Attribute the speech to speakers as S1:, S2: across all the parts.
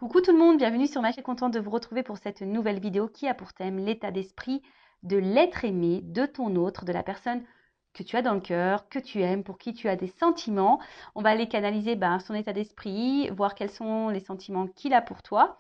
S1: Coucou tout le monde, bienvenue sur ma chaîne, contente de vous retrouver pour cette nouvelle vidéo qui a pour thème l'état d'esprit de l'être aimé, de ton autre, de la personne que tu as dans le cœur, que tu aimes, pour qui tu as des sentiments. On va aller canaliser son état d'esprit, voir quels sont les sentiments qu'il a pour toi.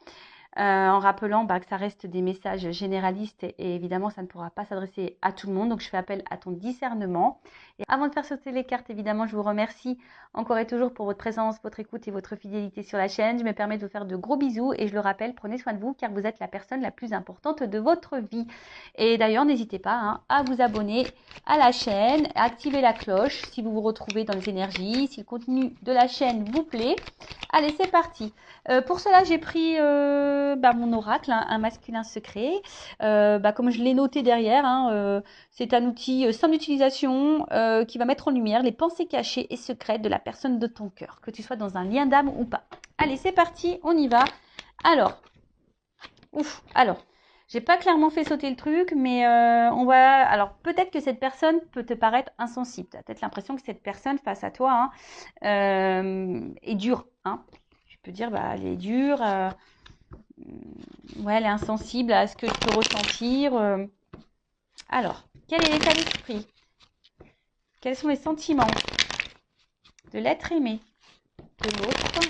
S1: En rappelant que ça reste des messages généralistes et évidemment ça ne pourra pas s'adresser à tout le monde, donc je fais appel à ton discernement. Et avant de faire sauter les cartes, évidemment je vous remercie encore et toujours pour votre présence, votre écoute et votre fidélité sur la chaîne. Je me permets de vous faire de gros bisous et je le rappelle, prenez soin de vous car vous êtes la personne la plus importante de votre vie. Et d'ailleurs n'hésitez pas à vous abonner à la chaîne, à activer la cloche si vous vous retrouvez dans les énergies, si le contenu de la chaîne vous plaît. Allez, c'est parti. Pour cela, j'ai pris mon oracle, un masculin secret. Comme je l'ai noté derrière, c'est un outil simple d'utilisation qui va mettre en lumière les pensées cachées et secrètes de la personne de ton cœur, que tu sois dans un lien d'âme ou pas. Allez, c'est parti, on y va. Alors, j'ai pas clairement fait sauter le truc, mais on va. Alors, peut-être que cette personne peut te paraître insensible. Tu as peut-être l'impression que cette personne face à toi est dure. Tu peux dire, elle est dure. Ouais, elle est insensible à ce que je peux ressentir. Alors, quel est l'état d'esprit? Quels sont les sentiments de l'être aimé, de l'autre,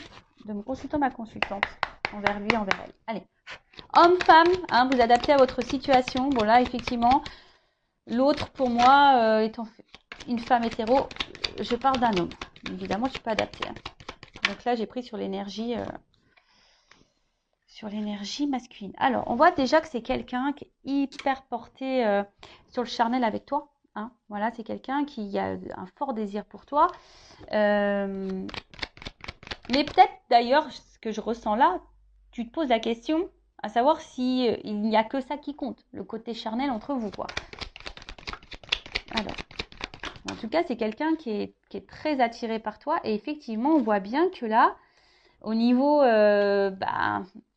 S1: de mon consultant, ma consultante, envers lui, envers elle? Allez. Homme, femme, vous adaptez à votre situation. Bon là, effectivement, l'autre, pour moi, étant une femme hétéro, je parle d'un homme. Évidemment, je peux adapter. Donc là, j'ai pris sur l'énergie masculine. Alors, on voit déjà que c'est quelqu'un qui est hyper porté sur le charnel avec toi. Voilà, c'est quelqu'un qui a un fort désir pour toi. Mais peut-être d'ailleurs, ce que je ressens là, tu te poses la question à savoir si il n'y a que ça qui compte, le côté charnel entre vous, quoi. Alors, en tout cas, c'est quelqu'un qui est très attiré par toi et effectivement, on voit bien que là, au niveau de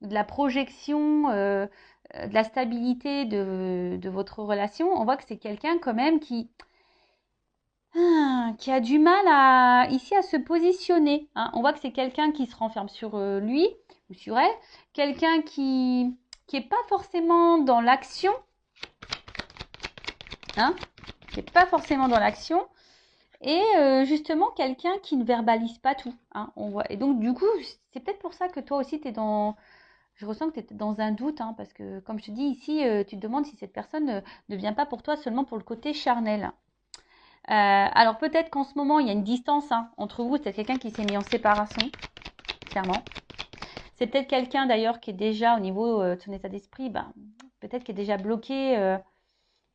S1: la projection, de la stabilité de votre relation, on voit que c'est quelqu'un quand même qui a du mal ici à se positionner. On voit que c'est quelqu'un qui se renferme sur lui ou sur elle, quelqu'un qui n'est pas forcément dans l'action, qui n'est pas forcément dans l'action, et justement quelqu'un qui ne verbalise pas tout. On voit. Et donc du coup, c'est peut-être pour ça que toi aussi tu es dans... Je ressens que tu es dans un doute, parce que comme je te dis ici, tu te demandes si cette personne ne vient pas pour toi seulement pour le côté charnel. Alors peut-être qu'en ce moment, il y a une distance entre vous. C'est quelqu'un qui s'est mis en séparation, clairement. C'est peut-être quelqu'un d'ailleurs qui est déjà au niveau de son état d'esprit, peut-être qui est déjà bloqué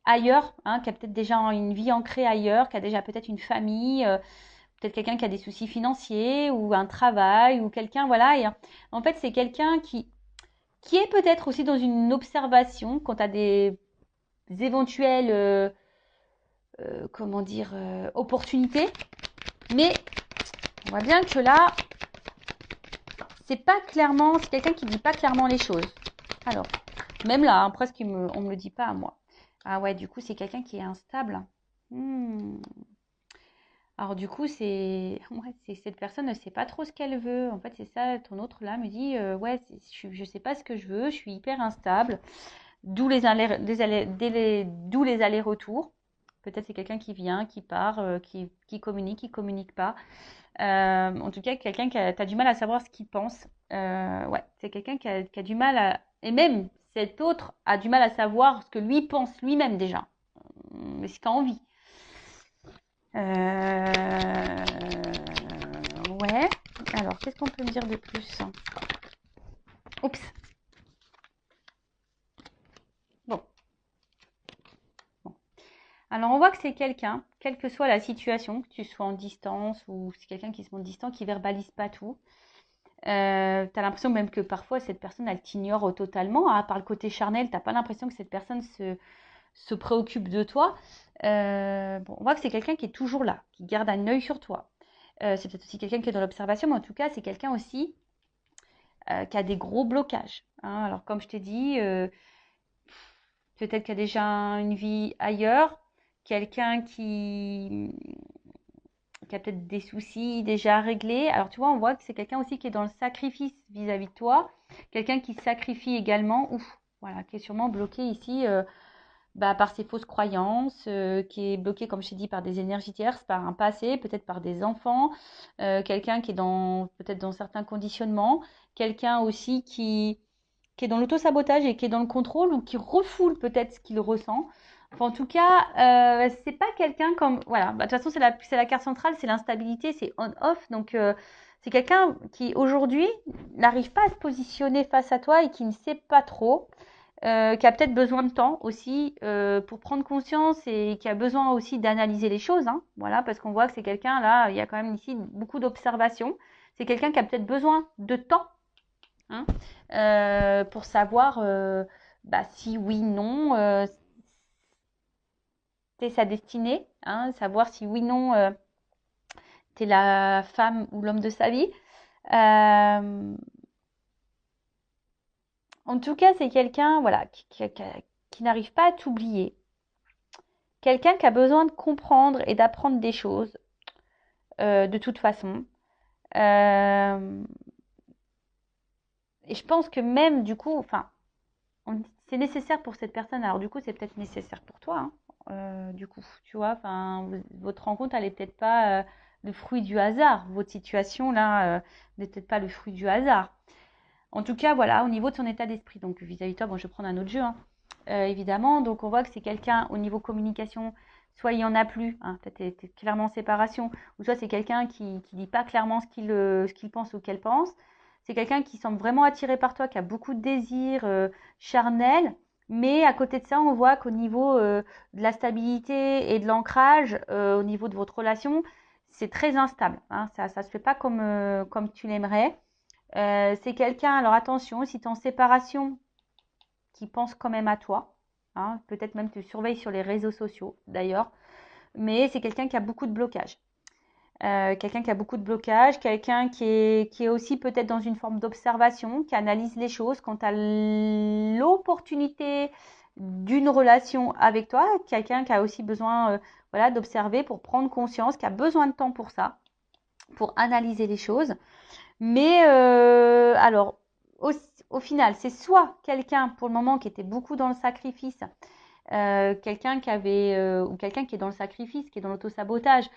S1: ailleurs, qui a peut-être déjà une vie ancrée ailleurs, qui a déjà peut-être une famille, peut-être quelqu'un qui a des soucis financiers ou un travail ou quelqu'un, voilà. Et en fait, c'est quelqu'un qui est peut-être aussi dans une observation quant à des éventuelles opportunités. Mais on voit bien que là, c'est quelqu'un qui dit pas clairement les choses. Alors, même là, presque on me le dit pas à moi. Ah ouais, du coup, c'est quelqu'un qui est instable. Alors du coup, c'est cette personne ne sait pas trop ce qu'elle veut. En fait, c'est ça, ton autre là me dit, je sais pas ce que je veux, je suis hyper instable. D'où les allers-retours. Peut-être c'est quelqu'un qui vient, qui part, qui communique pas. En tout cas, quelqu'un qui a du mal à savoir ce qu'il pense. C'est quelqu'un qui a du mal à... Et même cet autre a du mal à savoir ce que lui pense lui-même déjà. Mais c'est qu'en envie. Ouais. Alors, qu'est-ce qu'on peut me dire de plus? Oups. Bon. Alors, on voit que c'est quelqu'un, quelle que soit la situation, que tu sois en distance ou c'est quelqu'un qui se montre distant, qui verbalise pas tout. Tu as l'impression même que parfois cette personne, elle t'ignore totalement. Par le côté charnel, tu n'as pas l'impression que cette personne se préoccupe de toi. On voit que c'est quelqu'un qui est toujours là, qui garde un œil sur toi. C'est peut-être aussi quelqu'un qui est dans l'observation, mais en tout cas, c'est quelqu'un aussi qui a des gros blocages. Alors, comme je t'ai dit, peut-être qu'il y a déjà une vie ailleurs, quelqu'un qui qui a peut-être des soucis déjà réglés. Alors, tu vois, on voit que c'est quelqu'un aussi qui est dans le sacrifice vis-à-vis de toi. Quelqu'un qui sacrifie également, ouf, voilà, qui est sûrement bloqué ici par ses fausses croyances, qui est bloqué, comme je t'ai dit, par des énergies tierces, par un passé, peut-être par des enfants, quelqu'un qui est peut-être dans certains conditionnements, quelqu'un aussi qui est dans l'auto-sabotage et qui est dans le contrôle ou qui refoule peut-être ce qu'il ressent. Enfin, en tout cas, c'est pas quelqu'un comme... Voilà, de toute façon, c'est la carte centrale, c'est l'instabilité, c'est on-off. Donc, c'est quelqu'un qui, aujourd'hui, n'arrive pas à se positionner face à toi et qui ne sait pas trop, qui a peut-être besoin de temps aussi pour prendre conscience et qui a besoin aussi d'analyser les choses. Hein, voilà, parce qu'on voit que c'est quelqu'un, là, il y a quand même ici beaucoup d'observations. C'est quelqu'un qui a peut-être besoin de temps, hein, pour savoir si oui, non, c'est sa destinée, hein, savoir si oui, non, t'es la femme ou l'homme de sa vie. En tout cas, c'est quelqu'un voilà, qui n'arrive pas à t'oublier. Quelqu'un qui a besoin de comprendre et d'apprendre des choses de toute façon. Euh, et je pense que même du coup, enfin, c'est nécessaire pour cette personne. Alors du coup, c'est peut-être nécessaire pour toi. Hein, du coup, tu vois, enfin, votre rencontre, elle est peut-être pas le fruit du hasard. Votre situation là n'est peut-être pas le fruit du hasard. En tout cas, voilà, au niveau de son état d'esprit. Donc vis-à-vis de toi, bon, je vais prendre un autre jeu, hein, évidemment. Donc on voit que c'est quelqu'un au niveau communication. Soit il n'y en a plus, hein, peut-être t'es clairement en séparation, ou soit c'est quelqu'un qui ne dit pas clairement ce qu'il pense ou qu'elle pense. C'est quelqu'un qui semble vraiment attiré par toi, qui a beaucoup de désirs charnels, mais à côté de ça, on voit qu'au niveau de la stabilité et de l'ancrage, au niveau de votre relation, c'est très instable. Hein, ça ne se fait pas comme tu l'aimerais. C'est quelqu'un, alors attention, si tu es en séparation, qui pense quand même à toi. Hein, peut-être même te surveille sur les réseaux sociaux d'ailleurs. Mais c'est quelqu'un qui a beaucoup de blocages. Quelqu'un qui a beaucoup de blocages, quelqu'un qui est aussi peut-être dans une forme d'observation, qui analyse les choses quant à l'opportunité d'une relation avec toi, quelqu'un qui a aussi besoin voilà, d'observer pour prendre conscience, qui a besoin de temps pour ça, pour analyser les choses. Mais alors, au final, c'est soit quelqu'un pour le moment qui était beaucoup dans le sacrifice, quelqu'un qui avait, ou quelqu'un qui est dans le sacrifice, qui est dans l'auto-sabotage,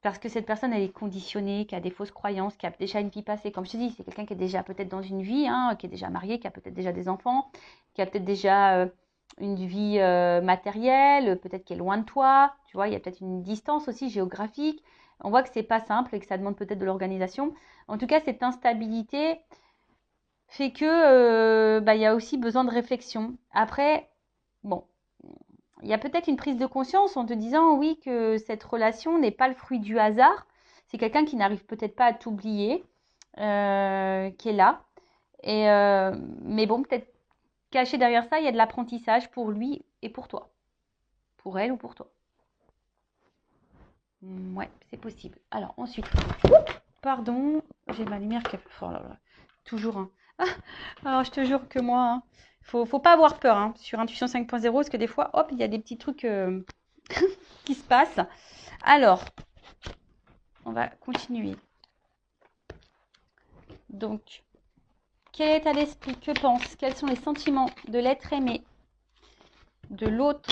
S1: parce que cette personne, elle est conditionnée, qui a des fausses croyances, qui a déjà une vie passée. Comme je te dis, c'est quelqu'un qui est déjà peut-être dans une vie, hein, qui est déjà marié, qui a peut-être déjà des enfants, qui a peut-être déjà une vie matérielle, peut-être qui est loin de toi. Tu vois, il y a peut-être une distance aussi géographique. On voit que c'est pas simple et que ça demande peut-être de l'organisation. En tout cas, cette instabilité fait que il y a aussi besoin de réflexion. Après, bon, il y a peut-être une prise de conscience en te disant oui que cette relation n'est pas le fruit du hasard. C'est quelqu'un qui n'arrive peut-être pas à t'oublier, qui est là. Mais bon, peut-être caché derrière ça, il y a de l'apprentissage pour lui et pour toi. Pour elle ou pour toi. Ouais, c'est possible. Alors ensuite, pardon, j'ai ma lumière qui a... Oh là là, toujours un. Alors je te jure que moi, hein, faut pas avoir peur hein, sur Intuition 5.0 parce que des fois, hop, il y a des petits trucs qui se passent. Alors, on va continuer. Donc, quel état d'esprit, que pense, quels sont les sentiments de l'être aimé, de l'autre,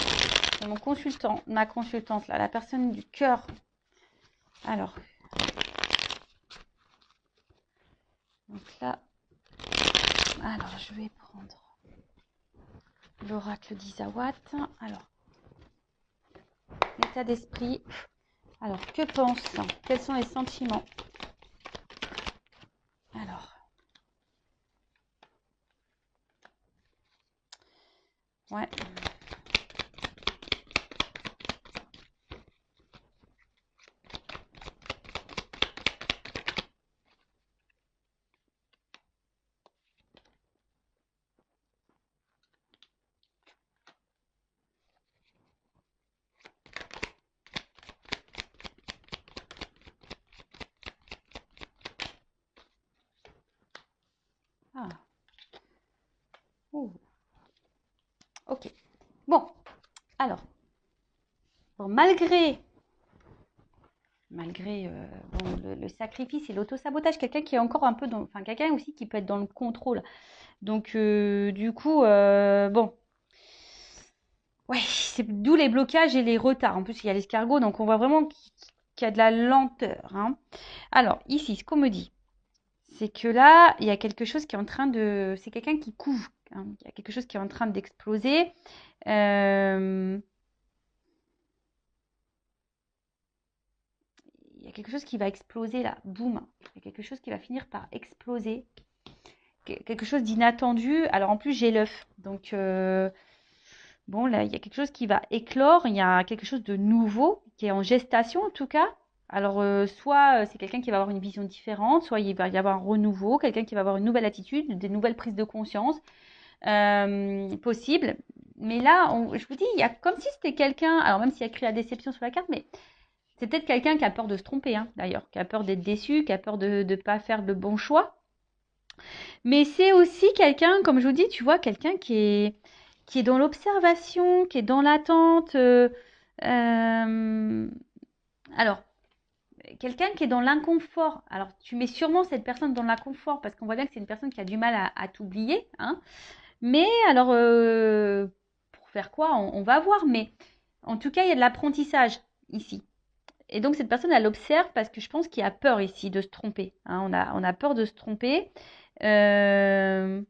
S1: de mon consultant, ma consultante, là, la personne du cœur. Alors, donc là, alors je vais prendre l'oracle d'Isawat. Alors, l'état d'esprit. Alors, que pense, quels sont les sentiments? Alors, ouais. Ah. Ouh. Ok. Bon, alors, bon, malgré malgré bon, le sacrifice et l'auto-sabotage. Quelqu'un qui est encore un peu dans... Enfin, quelqu'un aussi qui peut être dans le contrôle. Donc, du coup, bon... Ouais, c'est d'où les blocages et les retards. En plus, il y a l'escargot, donc on voit vraiment qu'il y a de la lenteur, hein. Alors, ici, ce qu'on me dit, c'est que là, il y a quelque chose qui est en train de... C'est quelqu'un qui couve, hein. Il y a quelque chose qui est en train d'exploser. Il y a quelque chose qui va exploser là, boum. Il y a quelque chose qui va finir par exploser. Quelque chose d'inattendu. Alors, en plus, j'ai l'œuf. Donc, bon, là, il y a quelque chose qui va éclore. Il y a quelque chose de nouveau qui est en gestation, en tout cas. Alors, soit c'est quelqu'un qui va avoir une vision différente, soit il va y avoir un renouveau, quelqu'un qui va avoir une nouvelle attitude, des nouvelles prises de conscience possibles. Mais là, je vous dis, il y a comme si c'était quelqu'un, alors même s'il y a écrit la déception sur la carte, mais c'est peut-être quelqu'un qui a peur de se tromper, hein, d'ailleurs, qui a peur d'être déçu, qui a peur de ne pas faire le bon choix. Mais c'est aussi quelqu'un, comme je vous dis, tu vois, quelqu'un qui est dans l'observation, qui est dans l'attente. Alors, quelqu'un qui est dans l'inconfort. Alors, tu mets sûrement cette personne dans l'inconfort parce qu'on voit bien que c'est une personne qui a du mal à t'oublier, hein. Mais alors, pour faire quoi on va voir. Mais en tout cas, il y a de l'apprentissage ici. Et donc, cette personne, elle observe parce que je pense qu'il a peur ici de se tromper, hein. On a peur de se tromper. Euh,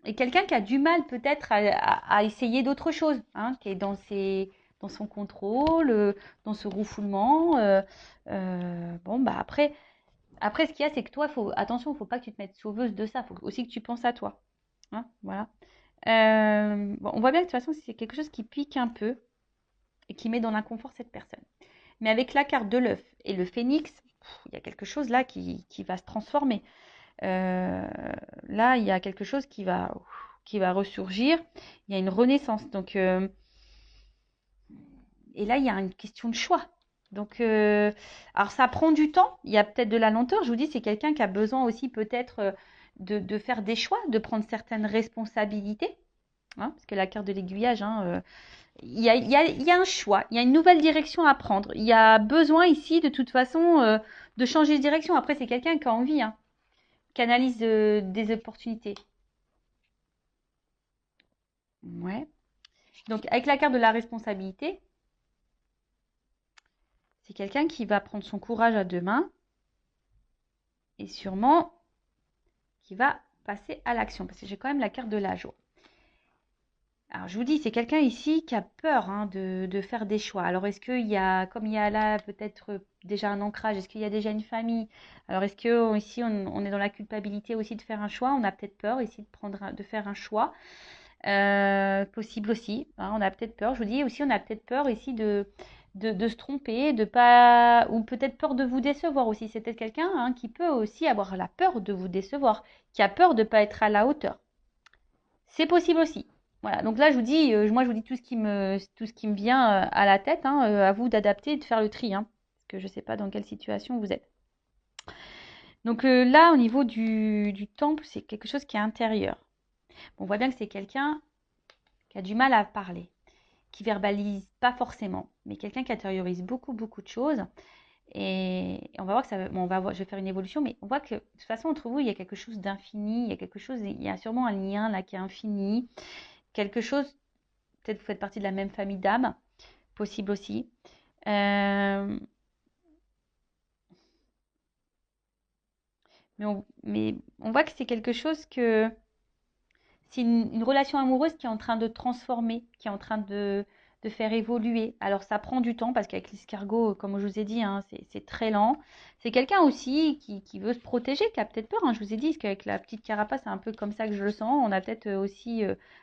S1: et quelqu'un qui a du mal peut-être à essayer d'autres choses, hein, qui est dans son contrôle, dans ce refoulement. Bon, bah après, ce qu'il y a, c'est que toi, attention, il ne faut pas que tu te mettes sauveuse de ça. Il faut aussi que tu penses à toi, hein, voilà. Bon, on voit bien que de toute façon, c'est quelque chose qui pique un peu et qui met dans l'inconfort cette personne. Mais avec la carte de l'œuf et le phénix, il y a quelque chose là qui va se transformer. Là, il y a quelque chose qui va ressurgir. Il y a une renaissance. Donc, et là, il y a une question de choix. Donc, alors ça prend du temps. Il y a peut-être de la lenteur. Je vous dis, c'est quelqu'un qui a besoin aussi peut-être de faire des choix, de prendre certaines responsabilités, hein, parce que la carte de l'aiguillage, hein, il y a un choix, il y a une nouvelle direction à prendre. Il y a besoin ici, de toute façon, de changer de direction. Après, c'est quelqu'un qui a envie, hein, qui analyse des opportunités. Ouais. Donc, avec la carte de la responsabilité, c'est quelqu'un qui va prendre son courage à deux mains et sûrement qui va passer à l'action. Parce que j'ai quand même la carte de la joie. Alors, je vous dis, c'est quelqu'un ici qui a peur, hein, de faire des choix. Alors, est-ce qu'il y a, comme il y a là peut-être déjà un ancrage, est-ce qu'il y a déjà une famille? Alors, est-ce que ici, on est dans la culpabilité aussi de faire un choix? On a peut-être peur ici de faire un choix. Possible aussi, hein, on a peut-être peur. Je vous dis aussi, on a peut-être peur ici de se tromper, de pas, ou peut-être peur de vous décevoir aussi. C'est peut-être quelqu'un, hein, qui peut aussi avoir la peur de vous décevoir, qui a peur de ne pas être à la hauteur. C'est possible aussi. Voilà, donc là je vous dis, moi je vous dis tout ce qui me vient à la tête, hein, à vous d'adapter et de faire le tri, hein, parce que je ne sais pas dans quelle situation vous êtes. Donc là, au niveau du temple, c'est quelque chose qui est intérieur. On voit bien que c'est quelqu'un qui a du mal à parler, qui verbalise pas forcément, mais quelqu'un qui intériorise beaucoup, beaucoup de choses. Et on va voir que ça, bon, je vais faire une évolution, mais on voit que de toute façon, entre vous, il y a quelque chose d'infini, il y a sûrement un lien là qui est infini, quelque chose, peut-être vous faites partie de la même famille d'âmes, possible aussi. Euh, mais on voit que c'est quelque chose que c'est une relation amoureuse qui est en train de transformer, qui est en train de faire évoluer. Alors ça prend du temps parce qu'avec l'escargot, comme je vous ai dit, hein, c'est très lent. C'est quelqu'un aussi qui veut se protéger, qui a peut-être peur, hein, je vous ai dit, parce qu'avec la petite carapace, c'est un peu comme ça que je le sens. On a peut-être aussi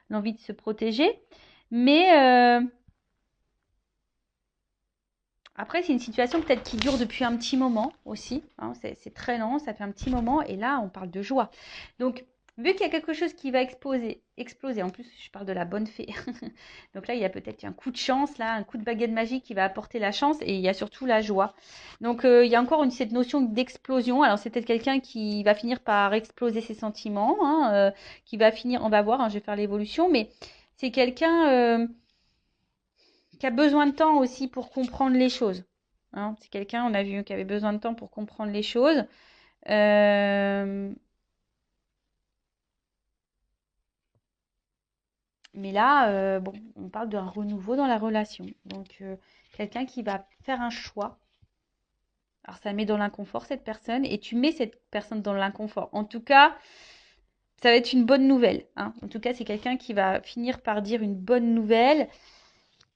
S1: l'envie de se protéger. Mais après, c'est une situation peut-être qui dure depuis un petit moment aussi, hein, c'est très lent, ça fait un petit moment. Et là, on parle de joie. Donc, vu qu'il y a quelque chose qui va exploser, en plus, je parle de la bonne fée. Donc là, il y a peut-être un coup de chance, là, un coup de baguette magique qui va apporter la chance et il y a surtout la joie. Donc, il y a encore cette notion d'explosion. Alors, c'est peut-être quelqu'un qui va finir par exploser ses sentiments, hein, qui va finir, on va voir, hein, je vais faire l'évolution, mais c'est quelqu'un qui a besoin de temps aussi pour comprendre les choses. Hein. C'est quelqu'un, on a vu, qui avait besoin de temps pour comprendre les choses. Euh, Mais là, bon, on parle d'un renouveau dans la relation. Donc, quelqu'un qui va faire un choix. Alors, ça met dans l'inconfort cette personne et tu mets cette personne dans l'inconfort. En tout cas, ça va être une bonne nouvelle. Hein. En tout cas, c'est quelqu'un qui va finir par dire une bonne nouvelle.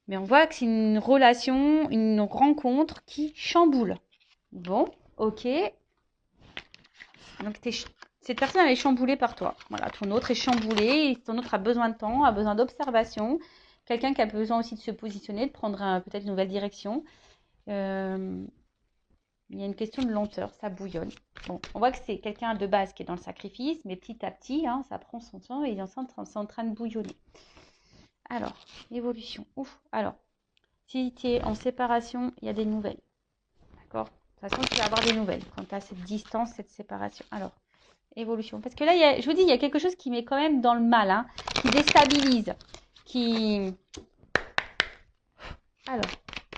S1: Mais on voit que c'est une relation, une rencontre qui chamboule. Bon, ok. Donc, cette personne, elle est chamboulée par toi. Voilà, ton autre est chamboulé. Et ton autre a besoin de temps, a besoin d'observation. Quelqu'un qui a besoin aussi de se positionner, de prendre peut-être une nouvelle direction. Il y a une question de lenteur, ça bouillonne. Bon, on voit que c'est quelqu'un de base qui est dans le sacrifice, mais petit à petit, hein, ça prend son temps et il est en train de bouillonner. Alors, évolution. Ouf, alors, si tu es en séparation, il y a des nouvelles. D'accord? De toute façon, tu vas avoir des nouvelles quand tu as cette distance, cette séparation. Alors, évolution. Parce que là, je vous dis, il y a quelque chose qui met quand même dans le mal, hein, qui déstabilise, qui... Alors,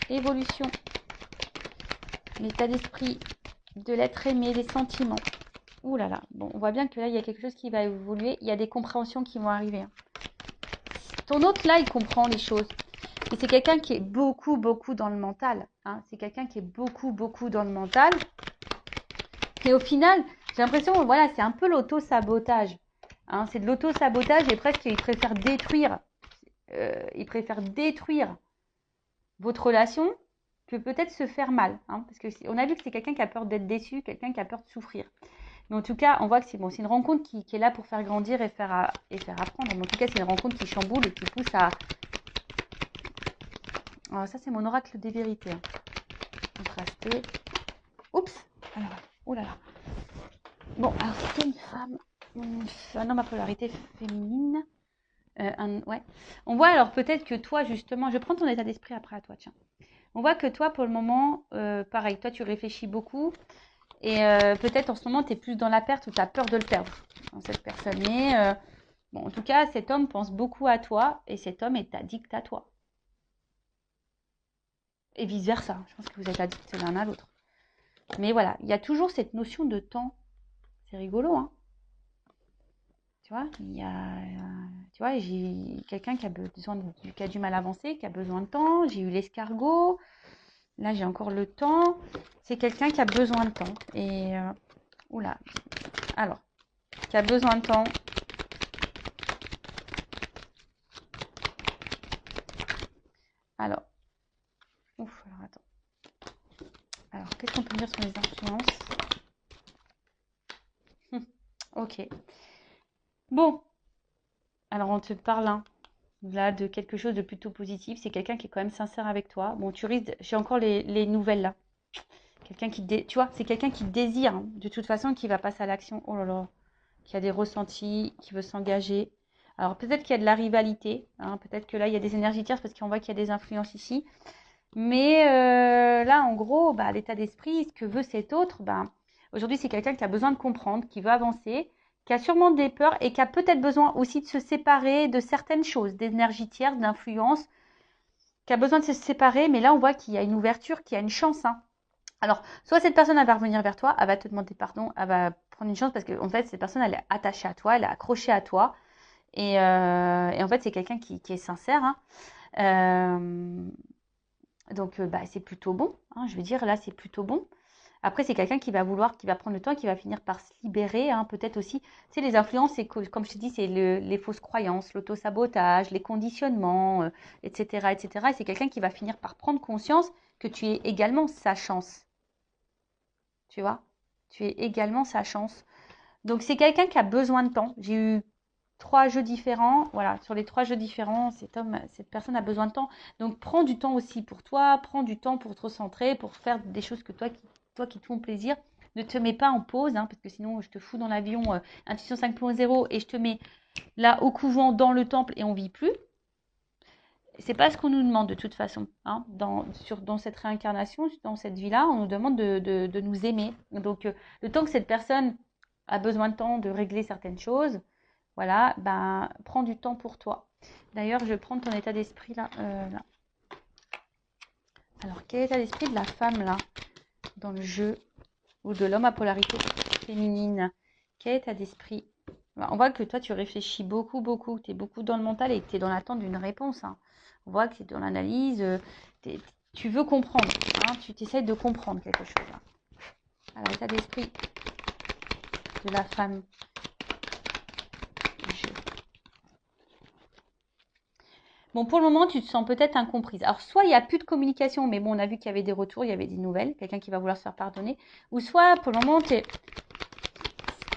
S1: évolution. L'état d'esprit de l'être aimé, des sentiments. Ouh là là. Bon, on voit bien que là, il y a quelque chose qui va évoluer. Il y a des compréhensions qui vont arriver. Hein. Ton autre, là, il comprend les choses. Et c'est quelqu'un qui est beaucoup, beaucoup dans le mental. Hein. C'est quelqu'un qui est beaucoup, beaucoup dans le mental. Et au final, j'ai l'impression, voilà, c'est un peu l'auto-sabotage. Hein. C'est de l'auto-sabotage et presque, il préfère détruire. Il préfère détruire votre relation que peut-être se faire mal. Hein. Parce qu'on a vu que c'est quelqu'un qui a peur d'être déçu, quelqu'un qui a peur de souffrir. Mais en tout cas, on voit que c'est bon, c'est une rencontre qui est là pour faire grandir et faire apprendre. Mais en tout cas, c'est une rencontre qui chamboule et qui pousse à... Alors ça, c'est mon oracle des vérités. Hein. Contrasté. Oups. Alors, oh là là. Bon, alors c'était une femme. Un homme à polarité féminine. Ouais. On voit alors peut-être que toi, justement, je prends ton état d'esprit après à toi, tiens. On voit que toi, pour le moment, pareil, toi, tu réfléchis beaucoup. Et peut-être en ce moment, tu es plus dans la perte ou tu as peur de le perdre, dans cette personne. Mais bon, en tout cas, cet homme pense beaucoup à toi et cet homme est addict à toi. Et vice-versa. Je pense que vous êtes addicts l'un à l'autre. Mais voilà, il y a toujours cette notion de temps. C'est rigolo, hein. Tu vois, tu vois, j'ai quelqu'un qui a du mal à avancer, qui a besoin de temps. J'ai eu l'escargot. Là, j'ai encore le temps. C'est quelqu'un qui a besoin de temps. Et, oula. Alors, qui a besoin de temps. Alors, ouf, alors attends. Alors, qu'est-ce qu'on peut dire sur les influences? Ok. Bon, alors on te parle hein, là de quelque chose de plutôt positif. C'est quelqu'un qui est quand même sincère avec toi. Bon, tu risques. J'ai encore les nouvelles là. Quelqu'un tu vois, c'est quelqu'un qui désire hein, de toute façon, qui va passer à l'action. Oh là là, qui a des ressentis, qui veut s'engager. Alors peut-être qu'il y a de la rivalité. Hein, peut-être que là il y a des énergies tierces parce qu'on voit qu'il y a des influences ici. Mais là, en gros, bah, l'état d'esprit, ce que veut cet autre, bah, aujourd'hui, c'est quelqu'un qui a besoin de comprendre, qui veut avancer, qui a sûrement des peurs et qui a peut-être besoin aussi de se séparer de certaines choses, d'énergie tierce, d'influence, qui a besoin de se séparer. Mais là, on voit qu'il y a une ouverture, qu'il y a une chance. Hein. Alors, soit cette personne, elle va revenir vers toi, elle va te demander pardon, elle va prendre une chance parce qu'en fait, cette personne, elle est attachée à toi, elle est accrochée à toi. Et en fait, c'est quelqu'un qui est sincère. Hein. Donc, bah, c'est plutôt bon. Hein, je veux dire, là, c'est plutôt bon. Après, c'est quelqu'un qui va vouloir, qui va prendre le temps, qui va finir par se libérer. Hein, peut-être aussi, tu sais, les influences, c'est comme je te dis, c'est les fausses croyances, l'auto-sabotage, les conditionnements, etc., etc. Et c'est quelqu'un qui va finir par prendre conscience que tu es également sa chance. Tu vois? Tu es également sa chance. Donc, c'est quelqu'un qui a besoin de temps. J'ai eu 3 jeux différents. Voilà, sur les 3 jeux différents, cette personne a besoin de temps. Donc, prends du temps aussi pour toi. Prends du temps pour te recentrer, pour faire des choses que toi qui te font plaisir. Ne te mets pas en pause, hein, parce que sinon, je te fous dans l'avion Intuition 5.0 et je te mets là au couvent, dans le temple et on vit plus. C'est pas ce qu'on nous demande de toute façon. Hein. Dans cette réincarnation, dans cette vie-là, on nous demande de nous aimer. Donc, le temps que cette personne a besoin de temps de régler certaines choses, voilà, ben, prends du temps pour toi. D'ailleurs, je vais prendre ton état d'esprit là, là. Alors, quel est l'état d'esprit de la femme, là, dans le jeu, ou de l'homme à polarité féminine? Quel est l'état d'esprit? On voit que toi, tu réfléchis beaucoup, beaucoup. Tu es beaucoup dans le mental et tu es dans l'attente d'une réponse. Hein. On voit que tu es dans l'analyse. Tu veux comprendre. Hein, tu t'essayes de comprendre quelque chose. Hein. Alors, l'état d'esprit de la femme. Bon, pour le moment, tu te sens peut-être incomprise. Alors, soit il n'y a plus de communication, mais bon, on a vu qu'il y avait des retours, il y avait des nouvelles, quelqu'un qui va vouloir se faire pardonner. Ou soit, pour le moment, tu es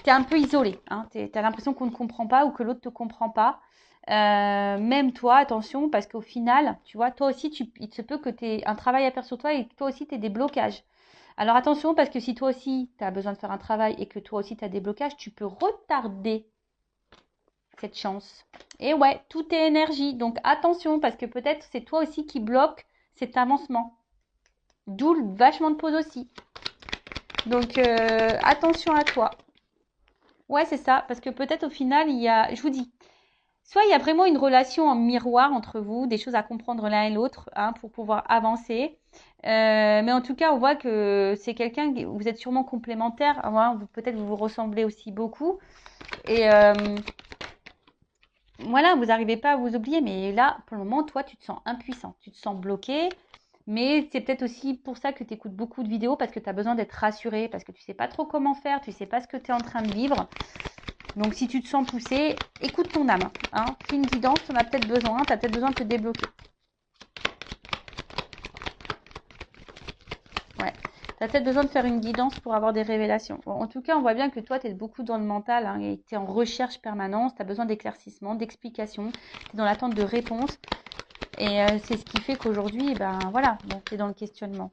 S1: un peu isolé. Hein, tu as l'impression qu'on ne comprend pas ou que l'autre ne te comprend pas. Même toi, attention, parce qu'au final, tu vois, toi aussi, il se peut que tu aies un travail à faire sur toi et que toi aussi, tu aies des blocages. Alors, attention, parce que si toi aussi, tu as besoin de faire un travail et que toi aussi, tu as des blocages, tu peux retarder cette chance. Et ouais, tout est énergie. Donc attention, parce que peut-être c'est toi aussi qui bloque cet avancement. D'où le vachement de pause aussi. Donc attention à toi. Ouais, c'est ça. Parce que peut-être au final, il y a, je vous dis, soit il y a vraiment une relation en miroir entre vous, des choses à comprendre l'un et l'autre hein, pour pouvoir avancer. Mais en tout cas, on voit que c'est quelqu'un, vous êtes sûrement complémentaires. Hein, peut-être vous vous ressemblez aussi beaucoup. Et voilà, vous n'arrivez pas à vous oublier, mais là, pour le moment, toi, tu te sens impuissant, tu te sens bloqué. Mais c'est peut-être aussi pour ça que tu écoutes beaucoup de vidéos, parce que tu as besoin d'être rassuré, parce que tu ne sais pas trop comment faire, tu ne sais pas ce que tu es en train de vivre. Donc, si tu te sens poussé, écoute ton âme. Hein. Fais une guidance, tu en as peut-être besoin, tu as peut-être besoin de te débloquer. Ouais. Tu as peut-être besoin de faire une guidance pour avoir des révélations. Bon, en tout cas, on voit bien que toi, tu es beaucoup dans le mental hein, et tu es en recherche permanente. Tu as besoin d'éclaircissement, d'explications. Tu es dans l'attente de réponses. Et c'est ce qui fait qu'aujourd'hui, ben voilà, tu es dans le questionnement.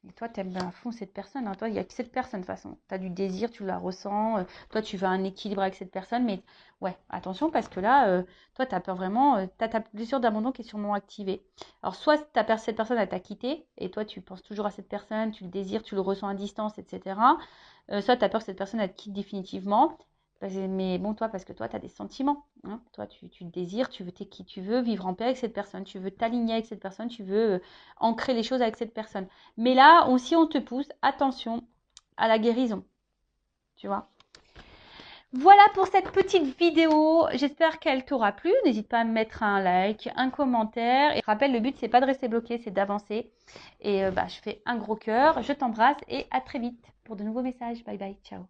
S1: Et toi, tu aimes à fond cette personne. Hein. Toi, il n'y a que cette personne de toute façon. Tu as du désir, tu la ressens. Toi, tu veux un équilibre avec cette personne. Mais ouais, attention parce que là, toi, tu as peur vraiment. Tu as ta blessure d'abandon qui est sûrement activée. Alors, soit cette personne, elle t'a quitté. Et toi, tu penses toujours à cette personne. Tu le désires, tu le ressens à distance, etc. Soit tu as peur que cette personne, elle te quitte définitivement. Mais bon, toi, parce que toi, tu as des sentiments. Hein. Toi, tu désires, tu veux qui tu veux vivre en paix avec cette personne. Tu veux t'aligner avec cette personne. Tu veux ancrer les choses avec cette personne. Mais là aussi, on te pousse, attention à la guérison. Tu vois. Voilà pour cette petite vidéo. J'espère qu'elle t'aura plu. N'hésite pas à me mettre un like, un commentaire. Et rappelle, le but, c'est pas de rester bloqué, c'est d'avancer. Et je fais un gros cœur. Je t'embrasse et à très vite pour de nouveaux messages. Bye bye. Ciao.